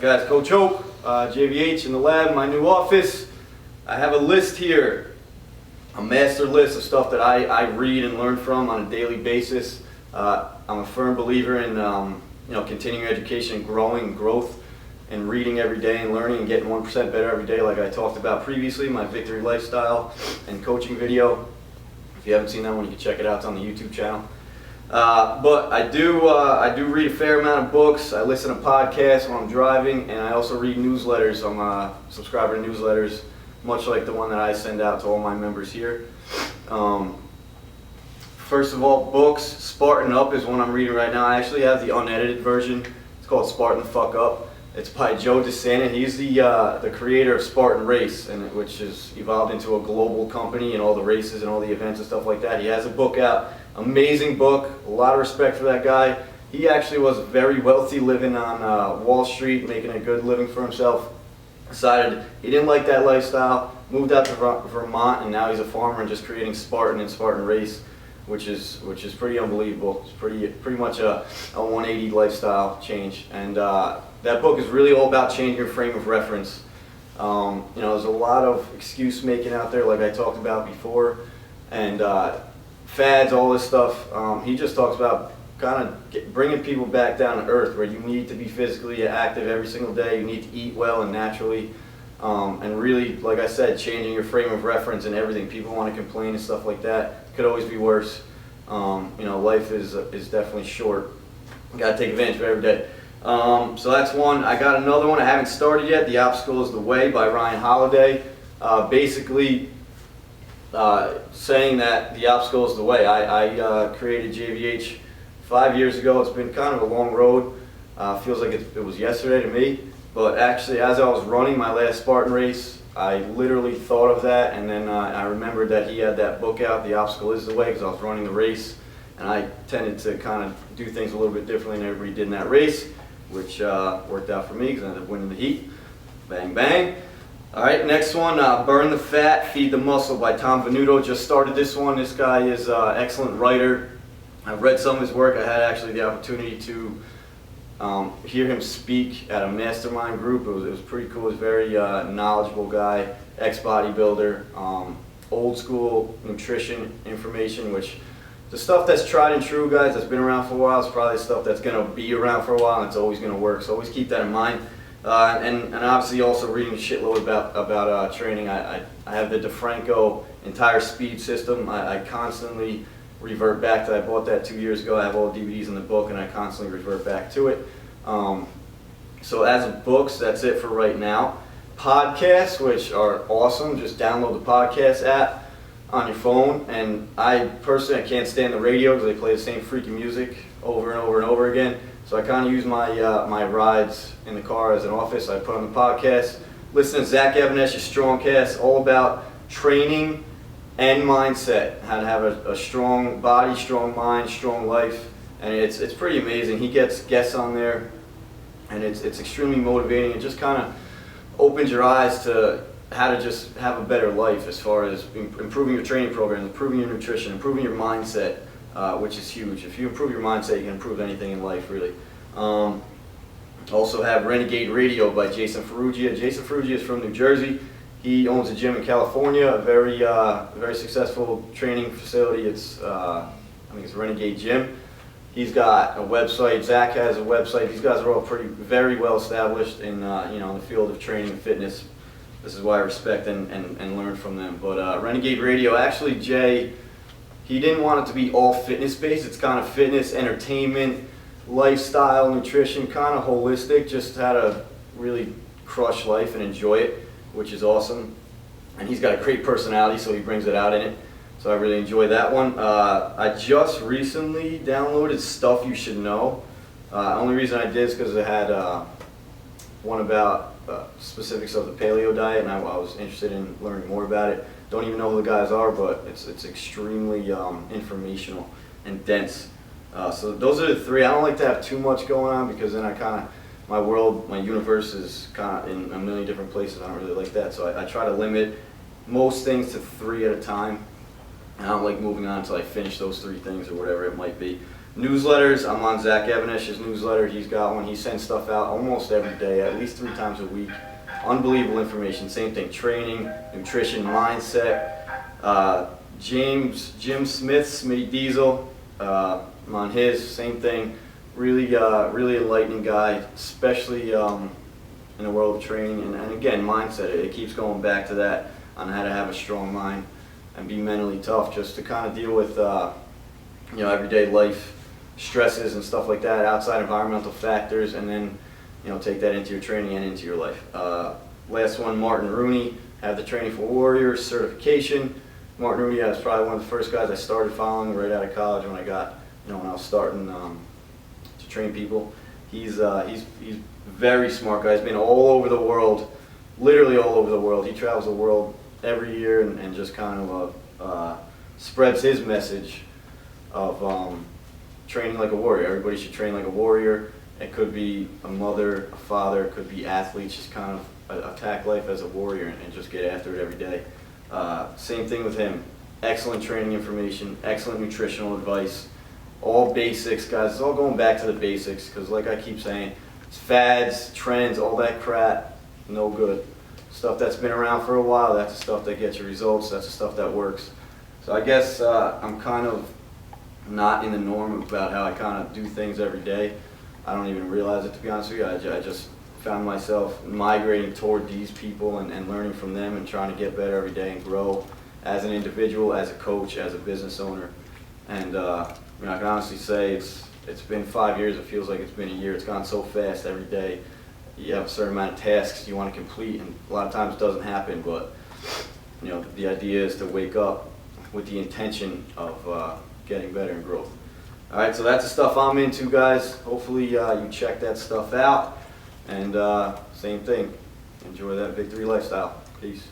Alright guys, Coach Hoke, JVH in the lab, my new office. I have a list here, a master list of stuff that I read and learn from on a daily basis. I'm a firm believer in continuing education and growth and reading every day and learning and getting 1% better every day, like I talked about previously, my victory lifestyle and coaching video. If you haven't seen that one, you can check it out. It's on the YouTube channel. But I do read a fair amount of books. I listen to podcasts when I'm driving, and I also read newsletters. I'm a subscriber to newsletters, much like the one that I send out to all my members here. First of all, books. Spartan Up is one I'm reading right now. I actually have the unedited version. It's called Spartan Up. It's by Joe DeSantis. He's the creator of Spartan Race, which has evolved into a global company and all the races and all the events and stuff like that. He has a book out. Amazing book. A lot of respect for that guy. He actually was very wealthy, living on Wall Street, making a good living for himself. Decided he didn't like that lifestyle, moved out to Vermont, and now he's a farmer and just creating Spartan and Spartan Race, which is pretty unbelievable. It's pretty much a 180 lifestyle change, and that book is really all about changing your frame of reference. There's a lot of excuse making out there, like I talked about before, and fads, all this stuff. He just talks about kind of bringing people back down to earth, where you need to be physically active every single day. You need to eat well and naturally, and really, like I said, changing your frame of reference and everything. People want to complain and stuff like that. Could always be worse. Life is definitely short. You got to take advantage of every day. So that's one. I got another one I haven't started yet. The Obstacle is the Way by Ryan Holiday. Basically saying that the obstacle is the way. I created JVH 5 years ago. It's been kind of a long road. Feels like it was yesterday to me. But actually, as I was running my last Spartan race, I literally thought of that, and then I remembered that he had that book out, The Obstacle is the Way, because I was running the race, and I tended to kind of do things a little bit differently than everybody did in that race, which worked out for me because I ended up winning the heat. Bang, bang. All right, next one, Burn the Fat, Feed the Muscle by Tom Venuto. Just started this one. This guy is an excellent writer. I've read some of his work. I had actually the opportunity to hear him speak at a mastermind group. It was pretty cool. He's a very knowledgeable guy, ex-bodybuilder, old school nutrition information, which the stuff that's tried and true, guys, that's been around for a while, is probably stuff that's going to be around for a while, and it's always going to work. So always keep that in mind. And obviously also reading a shitload about training. I have the DeFranco entire speed system. I constantly revert back to that. I bought that 2 years ago. I have all the DVDs in the book, and I constantly revert back to it. So as of books, that's it for right now. Podcasts, which are awesome. Just download the podcast app on your phone. And I personally can't stand the radio because they play the same freaking music over and over and over again. So I kind of use my rides in the car as an office. I put on the podcast, listen to Zach Evanesh's Strongcast, all about training and mindset, how to have a strong body, strong mind, strong life, and it's pretty amazing. He gets guests on there, and it's extremely motivating. It just kind of opens your eyes to how to just have a better life as far as improving your training program, improving your nutrition, improving your mindset. Which is huge. If you improve your mindset, you can improve anything in life, really. Also have Renegade Radio by Jason Ferrugia. Jason Ferrugia is from New Jersey. He owns a gym in California, a very successful training facility. It's I think it's Renegade Gym. He's got a website. Zach has a website. These guys are all very well established in in the field of training and fitness. This is why I respect and learn from them. But Renegade Radio, actually, Jay, he didn't want it to be all fitness-based. It's kind of fitness, entertainment, lifestyle, nutrition, kind of holistic, just how to really crush life and enjoy it, which is awesome. And he's got a great personality, so he brings it out in it. So I really enjoy that one. I just recently downloaded Stuff You Should Know. Only reason I did is because it had one about specifics of the paleo diet, and I was interested in learning more about it. Don't even know who the guys are, but it's extremely informational and dense. So those are the three. I don't like to have too much going on because then my world, my universe is kind of in a million different places. I don't really like that. So I try to limit most things to 3 at a time. And I don't like moving on until I finish those 3 things or whatever it might be. Newsletters, I'm on Zach Evanish's newsletter. He's got one. He sends stuff out almost every day, at least 3 times a week. Unbelievable information. Same thing, training, nutrition, mindset. Jim Smith, Smitty Diesel, I'm on his, same thing. Really enlightening guy, especially in the world of training. And again, mindset. It keeps going back to that on how to have a strong mind and be mentally tough, just to kind of deal with everyday life stresses and stuff like that, outside environmental factors, and then take that into your training and into your life. Last one, Martin Rooney, have the Training for Warriors certification. Martin Rooney was probably one of the first guys I started following right out of college when I got, when I was starting to train people. He's very smart guy. He's been all over the world, literally all over the world. He travels the world every year and just kind of spreads his message of training like a warrior. Everybody should train like a warrior. It could be a mother, a father, it could be athletes, just kind of attack life as a warrior and just get after it every day. Same thing with him. Excellent training information, excellent nutritional advice, all basics, guys. It's all going back to the basics, because like I keep saying, it's fads, trends, all that crap, no good. Stuff that's been around for a while, that's the stuff that gets you results, that's the stuff that works. So I guess I'm kind of not in the norm about how I kind of do things every day. I don't even realize it, to be honest with you. I just found myself migrating toward these people and learning from them and trying to get better every day and grow as an individual, as a coach, as a business owner. And I can honestly say it's been 5 years. It feels like it's been a year. It's gone so fast every day. You have a certain amount of tasks you want to complete, and a lot of times it doesn't happen. But the idea is to wake up with the intention of getting better and growth. All right, so that's the stuff I'm into, guys. Hopefully you check that stuff out. And same thing, enjoy that victory lifestyle. Peace.